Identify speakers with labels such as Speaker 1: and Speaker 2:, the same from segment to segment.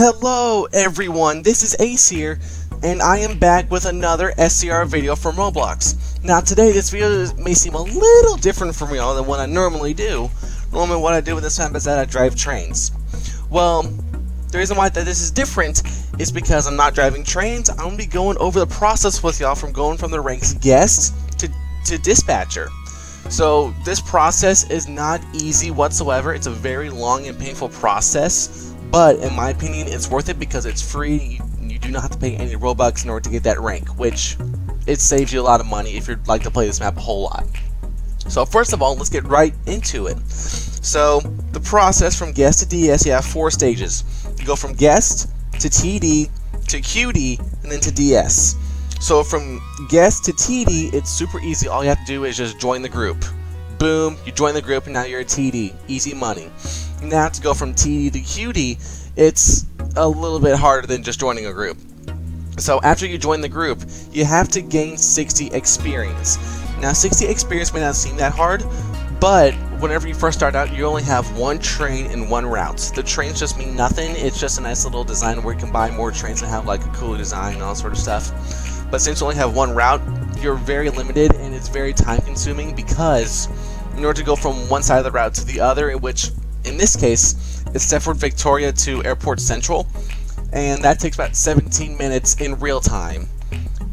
Speaker 1: Hello everyone, this is Ace here, and I am back with another SCR video from Roblox. Now today this video may seem a little different from y'all than what I normally do. Normally what I do with this map is that I drive trains. Well, the reason why this is different is because I'm not driving trains. I'm going to be going over the process with y'all from going from the ranks guest to dispatcher. So this process is not easy whatsoever. It's a very long and painful process. But in my opinion, it's worth it because it's free. You do not have to pay any Robux in order to get that rank, which it saves you a lot of money if you'd like to play this map a whole lot. So first of all, let's get right into it. So the process from guest to DS, you have 4 stages. You go from guest to TD to QD and then to DS. So from guest to TD, it's super easy. All you have to do is just join the group. Boom, you join the group and now you're a TD. Easy money. Now to go from TD to QD, it's a little bit harder than just joining a group. So after you join the group, you have to gain 60 experience. Now 60 experience may not seem that hard, but whenever you first start out, you only have 1 train and 1 route. The trains just mean nothing. It's just a nice little design where you can buy more trains and have like a cooler design and all sort of stuff. But since you only have 1 route, you're very limited and it's very time consuming because in order to go from one side of the route to the other, which in this case, it's Stepford Victoria to Airport Central, and that takes about 17 minutes in real time.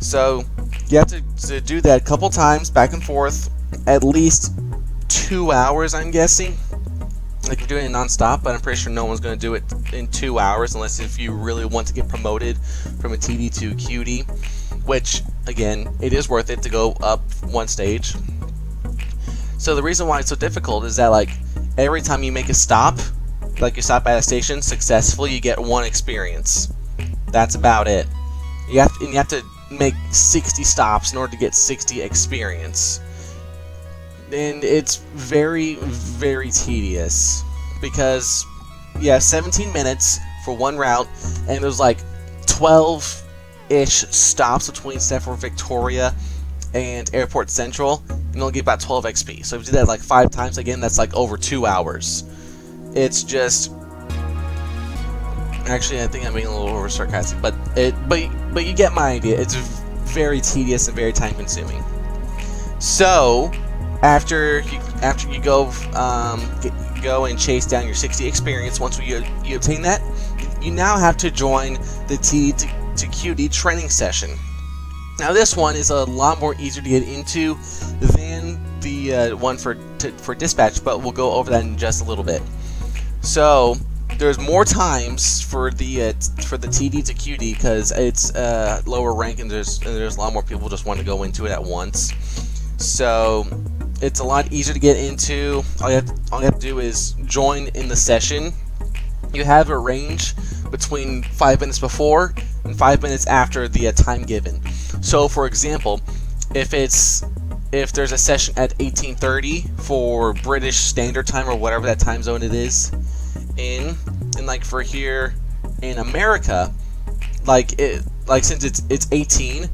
Speaker 1: So you have to do that a couple times, back and forth, at least 2 hours, I'm guessing. Like you're doing it non-stop, but I'm pretty sure no one's going to do it in 2 hours unless if you really want to get promoted from a TD to QD, which, again, it is worth it to go up 1 stage. So the reason why it's so difficult is that, like, every time you make a stop, like you stop at a station successfully, you get 1 experience. That's about it. You have to make 60 stops in order to get 60 experience. And it's very, very tedious because you have 17 minutes for 1 route, and there's like 12-ish stops between Stepford Victoria and Airport Central, and you'll get about 12 XP. So if you do that like 5 times again, that's like over 2 hours. It's just, actually, I think I'm being a little over sarcastic, but you get my idea. It's very tedious and very time consuming. So after you go and chase down your 60 experience, once you obtain that, you now have to join the T to QD training session. Now this one is a lot more easier to get into than the one for dispatch, but we'll go over that in just a little bit. So there's more times for the TD to QD because it's lower rank and there's a lot more people just want to go into it at once. So it's a lot easier to get into. All you have to do is join in the session. You have a range between 5 minutes before and 5 minutes after the time given. So for example, if there's a session at 18:30 for British Standard Time or whatever that time zone it is and like for here in America, since it's 18,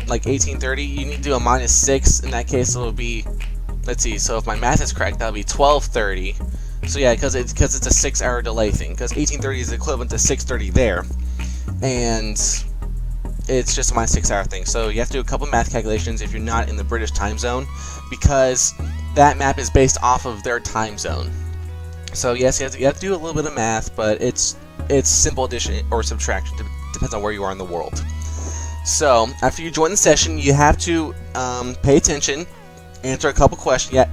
Speaker 1: like 18:30, you need to do a -6. In that case, it'll be, let's see. So if my math is correct, that'll be 12:30. So yeah, because it's a 6-hour delay thing. Because 18:30 is equivalent to 6:30 there, and it's just a -6-hour thing. So you have to do a couple math calculations if you're not in the British time zone, because that map is based off of their time zone. So yes, you have to do a little bit of math, but it's simple addition or subtraction. Depends on where you are in the world. So after you join the session, you have to pay attention, answer a couple questions. You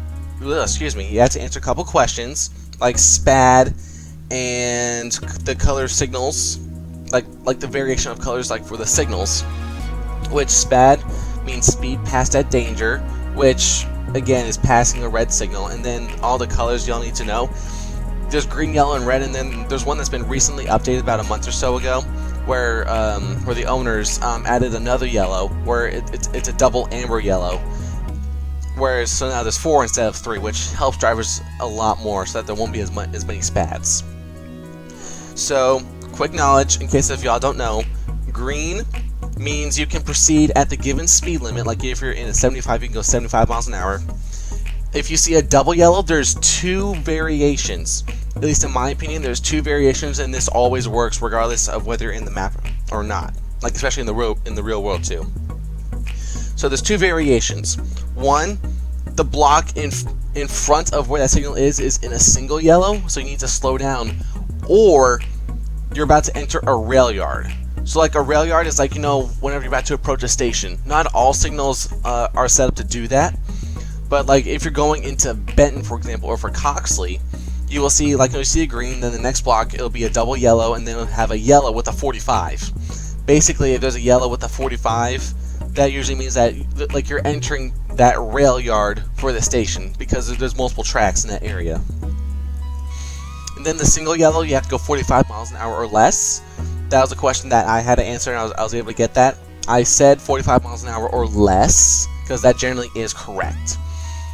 Speaker 1: have to answer a couple questions like SPAD and the color signals, like the variation of colors, like for the signals, which SPAD means speed past at danger, which again is passing a red signal. And then all the colors y'all need to know. There's green, yellow, and red, and then there's one that's been recently updated about a month or so ago, where the owners added another yellow, where it's a double amber yellow. Whereas so now there's 4 instead of 3, which helps drivers a lot more, so that there won't be as many SPADs. So quick knowledge, in case if y'all don't know, green means you can proceed at the given speed limit. Like if you're in a 75, you can go 75 miles an hour. If you see a double yellow, there's 2 variations. At least in my opinion, there's two variations, and this always works regardless of whether you're in the map or not. Like, especially in the real world too. So there's two variations. One, the block in front of where that signal is in a single yellow, so you need to slow down. Or you're about to enter a rail yard. So like a rail yard is like, you know, whenever you're about to approach a station. Not all signals are set up to do that. But like if you're going into Benton, for example, or for Coxley, you will see, like, when you see a green, then the next block it'll be a double yellow, and then it'll have a yellow with a 45. Basically, if there's a yellow with a 45, that usually means that like you're entering that rail yard for the station, because there's multiple tracks in that area. And then the single yellow, you have to go 45 miles an hour or less. That was a question that I had to answer, and I was able to get that. I said 45 miles an hour or less, because that generally is correct.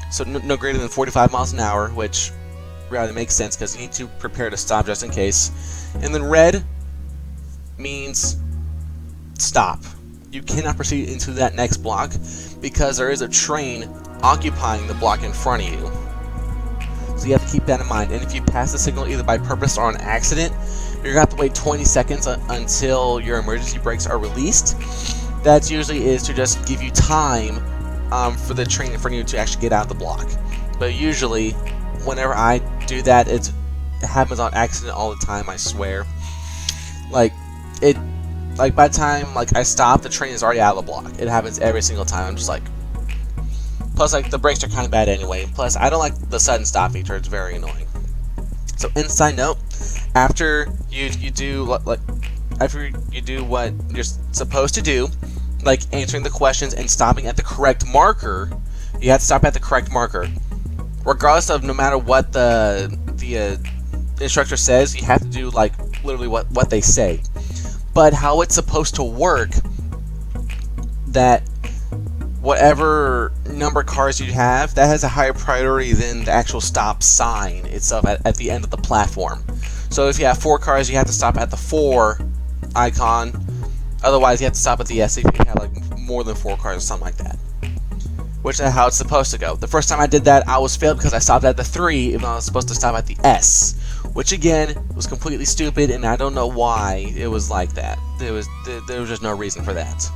Speaker 1: So no greater than 45 miles an hour, which really makes sense because you need to prepare to stop just in case. And then red means stop. You cannot proceed into that next block because there is a train occupying the block in front of you. So you have to keep that in mind. And if you pass the signal either by purpose or on accident, you're going to have to wait 20 seconds until your emergency brakes are released. That usually is to just give you time for the train in front of you to actually get out of the block. But usually, whenever I do that, it happens on accident all the time, I swear. Like by the time I stop, the train is already out of the block. It happens every single time. I'm just like, plus like the brakes are kind of bad anyway. Plus I don't like the sudden stop feature. It's very annoying. So, and side note, after you do what you're supposed to do, like answering the questions and stopping at the correct marker, you have to stop at the correct marker. Regardless of no matter what the instructor says, you have to do like literally what they say. But how it's supposed to work, that whatever number of cars you have, that has a higher priority than the actual stop sign itself at the end of the platform. So if you have 4 cars, you have to stop at the 4 icon. Otherwise, you have to stop at the S if you have like more than 4 cars or something like that. Which is how it's supposed to go. The first time I did that, I was failed because I stopped at the 3 even though I was supposed to stop at the S. Which again, was completely stupid, and I don't know why it was like that. There was just no reason for that.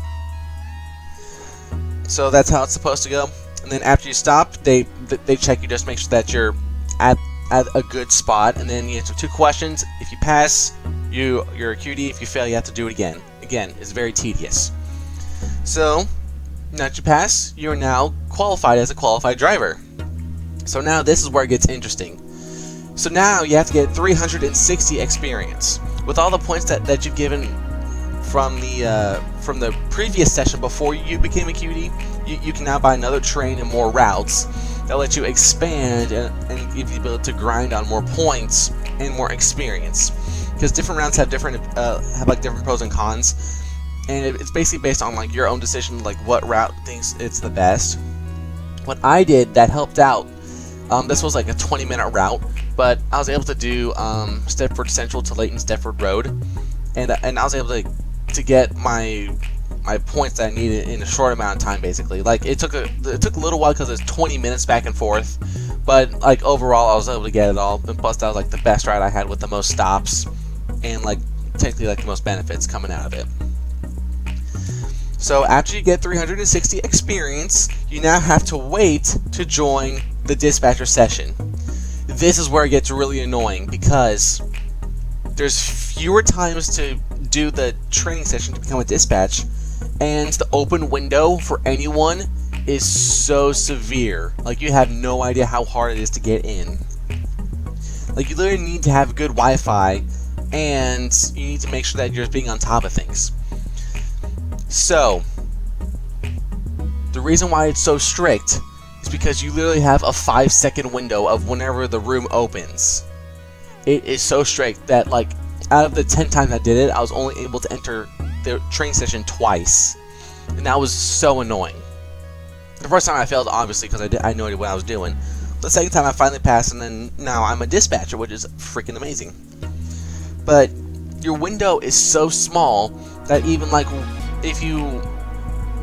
Speaker 1: So that's how it's supposed to go. And then after you stop, they check you just to make sure that you're at a good spot, and then you answer 2 questions. If you pass, you're a QD. If you fail, you have to do it again. Again, it's very tedious. So now that you pass, you're now qualified as a qualified driver. So now this is where it gets interesting. So now you have to get 360 experience. With all the points that you've given from the previous session before you became a QD, you can now buy another train and more routes that let you expand and give you the ability to grind on more points and more experience. Because different routes have different pros and cons. And it's basically based on like your own decision, like what route thinks it's the best. What I did that helped out, this was like a 20-minute route, but I was able to do Stepford Central to Leighton Stepford Road, and I was able to get my points that I needed in a short amount of time. Basically, like it took a little while because it's 20 minutes back and forth, but like overall I was able to get it all. And plus that was like the best ride I had with the most stops, and like technically like the most benefits coming out of it. So after you get 360 experience, you now have to wait to join the dispatcher session. This is where it gets really annoying because there's fewer times to do the training session to become a dispatch, and the open window for anyone is so severe. Like, you have no idea how hard it is to get in. Like, you literally need to have good Wi-Fi, and you need to make sure that you're being on top of things. So, the reason why it's so strict is because you literally have a 5-second window of whenever the room opens. It is so strict that, like, out of the 10 times I did it, I was only able to enter the training session twice. And that was so annoying. The first time I failed, obviously, because I had no idea what I was doing. The second time I finally passed, and then now I'm a dispatcher, which is freaking amazing. But your window is so small that even, like, if you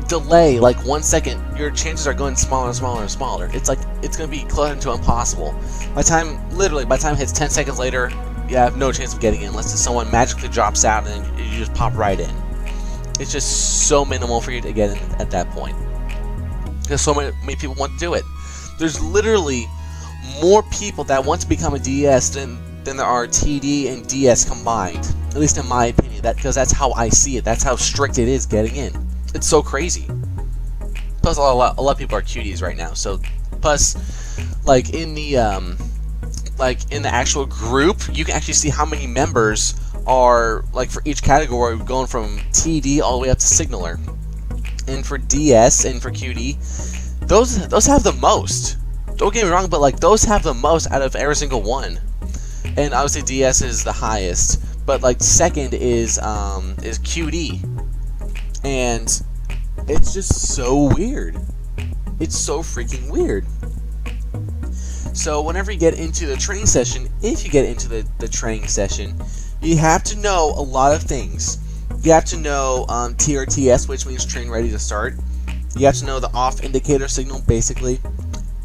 Speaker 1: delay like 1 second, your chances are going smaller and smaller and smaller. It's like it's going to be close to impossible. By the time it hits 10 seconds later, you have no chance of getting in unless someone magically drops out and then you just pop right in. It's just so minimal for you to get in at that point, because so many people want to do it. There's literally more people that want to become a DS than there are TD and DS combined. At least in my opinion, because that's how I see it. That's how strict it is getting in. It's so crazy. Plus, a lot of people are cuties right now. So, plus, like in the actual group, you can actually see how many members are like for each category, going from TD all the way up to Signaler. And for DS and for QD, those have the most. Don't get me wrong, but like those have the most out of every single one. And obviously DS is the highest, but like second is QD. And it's just so weird. It's so freaking weird. So whenever you get into the training session, if you get into the training session, you have to know a lot of things. You have to know TRTS, which means train ready to start. You have to know the off indicator signal, basically.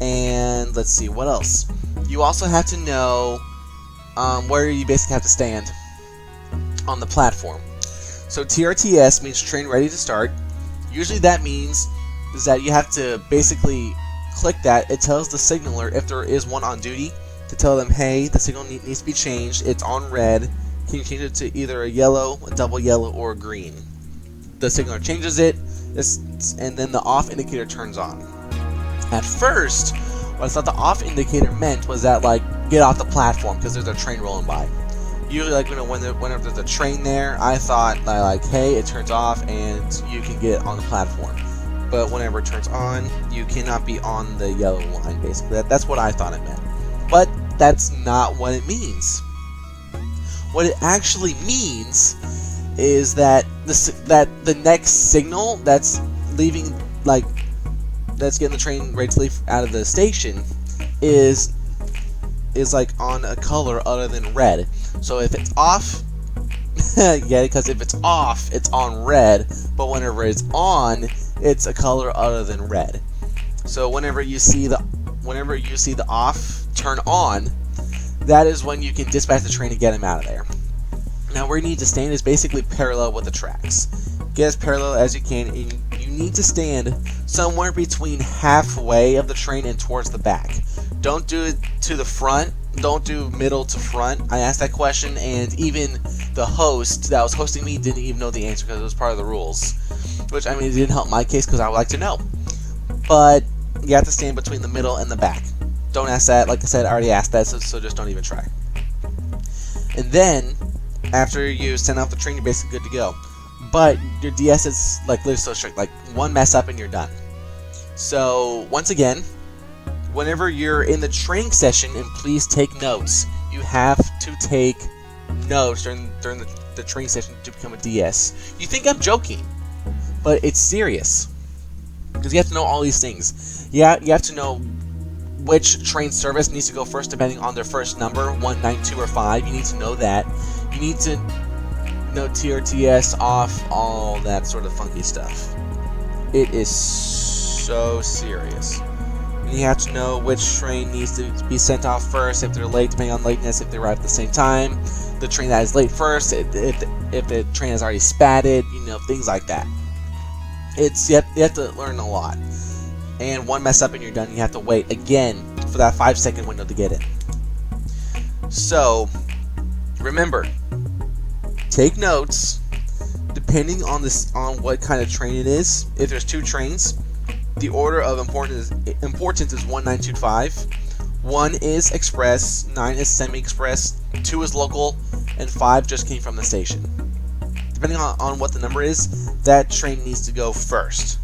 Speaker 1: And let's see, what else? You also have to know where you basically have to stand on the platform. So TRTS means train ready to start. Usually that means is that you have to basically click that. It tells the signaler, if there is one on duty, to tell them, hey, the signal needs to be changed. It's on red. Can you change it to either a yellow, a double yellow, or a green? The signaler changes it, and then the off indicator turns on. At first, what I thought the off indicator meant was that, like, get off the platform because there's a train rolling by. Usually, like, whenever there's a train there, I thought that, like, hey, it turns off and you can get on the platform. But whenever it turns on, you cannot be on the yellow line, basically. That's what I thought it meant. But that's not what it means. What it actually means is that the next signal that's leaving, like, that's getting the train ready to leave out of the station is like on a color other than red. So if it's off, get it? Because if it's off, it's on red. But whenever it's on, it's a color other than red. So whenever you see the off turn on, that is when you can dispatch the train to get him out of there. Now where you need to stand is basically parallel with the tracks. Get as parallel as you can, and you need to stand somewhere between halfway of the train and towards the back. Don't do it to the front. Don't do middle to front. I asked that question, and even the host that was hosting me didn't even know the answer because it was part of the rules. Which, I mean, it didn't help my case because I would like to know. But you have to stand between the middle and the back. Don't ask that. Like I said, I already asked that, so just don't even try. And then, after you send off the train, you're basically good to go. But your DS is like literally so strict. Like one mess up and you're done. So once again, whenever you're in the training session, and please take notes. You have to take notes during the training session to become a DS. You think I'm joking, but it's serious. Because you have to know all these things. Yeah, you have to know which train service needs to go first depending on their first number, 1, 9, 2, or 5. You need to know that. You need to know TRTS, off, all that sort of funky stuff. It is so serious. And you have to know which train needs to be sent off first, if they're late, depending on lateness, if they arrive at the same time. The train that is late first, if the train has already spatted, you know, things like that. You have to learn a lot. And one mess up and you're done. You have to wait again for that 5-second window to get in. So, remember, take notes. Depending on what kind of train it is. If there's 2 trains, the order of importance is 1, 9, 2, 5. 1 is express, 9 is semi-express, 2 is local, and 5 just came from the station. Depending on what the number is, that train needs to go first.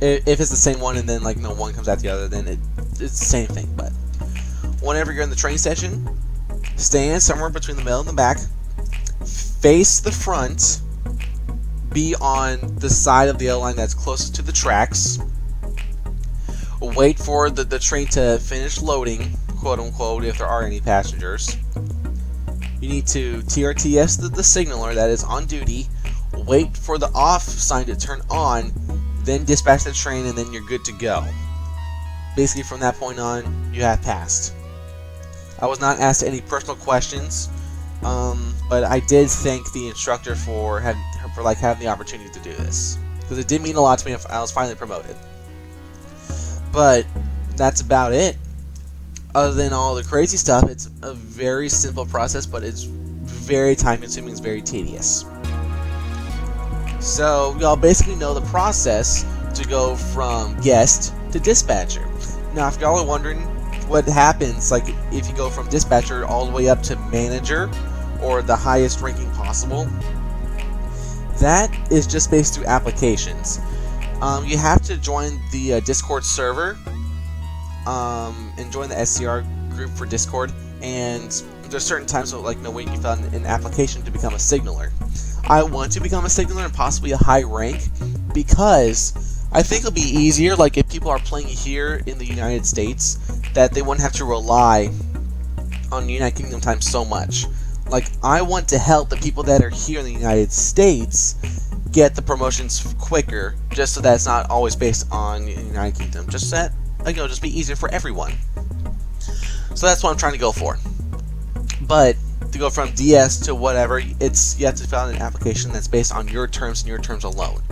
Speaker 1: If it's the same one and then one comes out the other, then it's the same thing. But whenever you're in the train session, stand somewhere between the middle and the back, face the front, be on the side of the yellow line that's closest to the tracks, wait for the train to finish loading, quote unquote, if there are any passengers. You need to TRTS the signaler that is on duty, wait for the off sign to turn on, then dispatch the train, and then you're good to go. Basically, from that point on, you have passed. I was not asked any personal questions, but I did thank the instructor for having the opportunity to do this, because it did mean a lot to me if I was finally promoted. But that's about it. Other than all the crazy stuff, it's a very simple process, but it's very time-consuming. It's very tedious. So y'all basically know the process to go from guest to dispatcher. Now, if y'all are wondering what happens, like if you go from dispatcher all the way up to manager, or the highest ranking possible, that is just based through applications. You have to join the Discord server and join the SCR group for Discord, and there's certain times where, like, no wait, you found an application to become a signaler. I want to become a signaler and possibly a high rank, because I think it'll be easier, like if people are playing here in the United States, that they wouldn't have to rely on the United Kingdom time so much. Like, I want to help the people that are here in the United States get the promotions quicker, just so that it's not always based on the United Kingdom. Just that, like, it'll just be easier for everyone. So that's what I'm trying to go for. But to go from DS to whatever, you have to fill out an application that's based on your terms and your terms alone.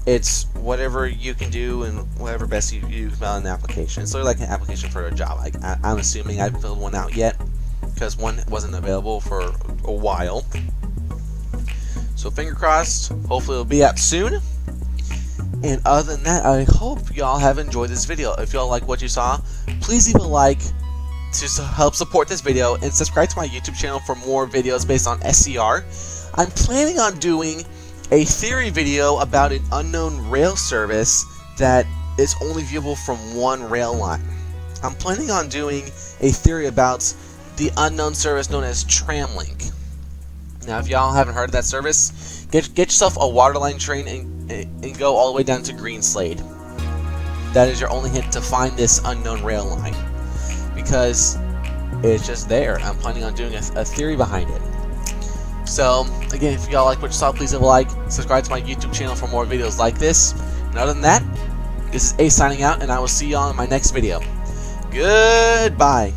Speaker 1: It's whatever you can do and whatever best you fill out an application. It's sort of like an application for a job. Like, I'm assuming I haven't filled one out yet, because one wasn't available for a while. So finger crossed, hopefully it'll be up soon. And other than that, I hope y'all have enjoyed this video. If y'all like what you saw, please leave a like to help support this video, and subscribe to my YouTube channel for more videos based on SCR. I'm planning on doing a theory video about an unknown rail service that is only viewable from one rail line. I'm planning on doing a theory about the unknown service known as Tramlink. Now, if y'all haven't heard of that service, get yourself a waterline train and go all the way down to Greenslade. That is your only hint to find this unknown rail line, because it's just there. I'm planning on doing a theory behind it. So, again, if y'all like what you saw, please leave a like, subscribe to my YouTube channel for more videos like this. And other than that, this is Ace signing out, and I will see y'all in my next video. Goodbye.